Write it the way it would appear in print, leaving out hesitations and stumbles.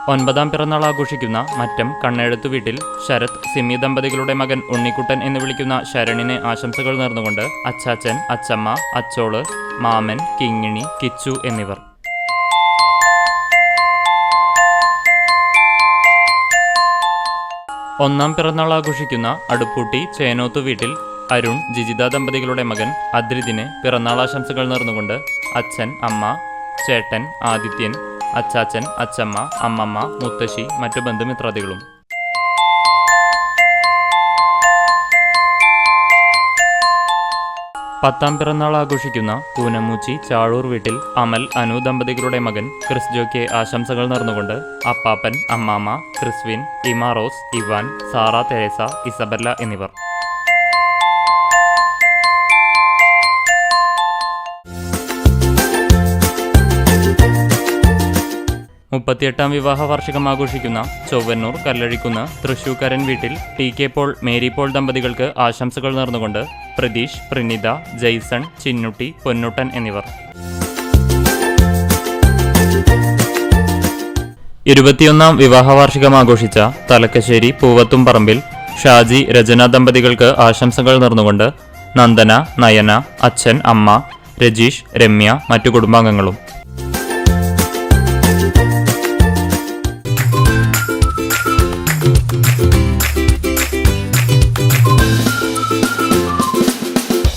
9ാം പിറന്നാൾ ആഘോഷിക്കുന്ന മറ്റം കണ്ണെഴുത്തു വീട്ടിൽ ശരത് സിമി ദമ്പതികളുടെ മകൻ ഉണ്ണിക്കുട്ടൻ എന്ന് വിളിക്കുന്ന ശരണിന് ആശംസകൾ നേർന്നുകൊണ്ട് അച്ചാച്ചൻ, അച്ചമ്മ, അച്ചോള്, മാമൻ, കിങ്ങിണി, കിച്ചു എന്നിവർ. ഒന്നാം പിറന്നാൾ ആഘോഷിക്കുന്ന അടുപ്പൂട്ടി ചേനോത്തു വീട്ടിൽ അരുൺ, ജിജിത ദമ്പതികളുടെ മകൻ അദ്രിതിന് പിറന്നാൾ ആശംസകൾ നേർന്നുകൊണ്ട് അച്ഛൻ, അമ്മ, ചേട്ടൻ, ആദിത്യൻ, അച്ചാച്ചൻ, അച്ചമ്മ, അമ്മമ്മ, മുത്തശ്ശി, മറ്റു ബന്ധുമിത്രാദികളും. പത്താം പിറന്നാൾ ആഘോഷിക്കുന്ന പൂനമൂച്ചി ചാഴൂർ വീട്ടിൽ അമൽ, അനു ദമ്പതികളുടെ മകൻ ക്രിസ്ജോയ്ക്ക് ആശംസകൾ നേർന്നുകൊണ്ട് അപ്പാപ്പൻ, അമ്മാമ്മ, ക്രിസ്വിൻ, ഇമാറോസ്, ഇവാൻ, സാറ തെരേസ, ഇസബല്ല എന്നിവർ. 38ാം വിവാഹ വാർഷികം ആഘോഷിക്കുന്ന ചൊവ്വന്നൂർ കല്ലഴിക്കുന്ന് തൃശൂക്കരൻ വീട്ടിൽ ടി കെ പോൾ, മേരി പോൾ ദമ്പതികൾക്ക് ആശംസകൾ നേർന്നുകൊണ്ട് പ്രതീഷ്, പ്രിനിത, ജെയ്സൺ, ചിന്നുട്ടി, പൊന്നുട്ടൻ എന്നിവർ. 21ാം വിവാഹ വാർഷികം ആഘോഷിച്ച തലക്കശ്ശേരി പൂവത്തും പറമ്പിൽ ഷാജി, രചന ദമ്പതികൾക്ക് ആശംസകൾ നേർന്നുകൊണ്ട് നന്ദന, നയന, അച്ഛൻ, അമ്മ, രജീഷ്, രമ്യ, മറ്റു കുടുംബാംഗങ്ങളും.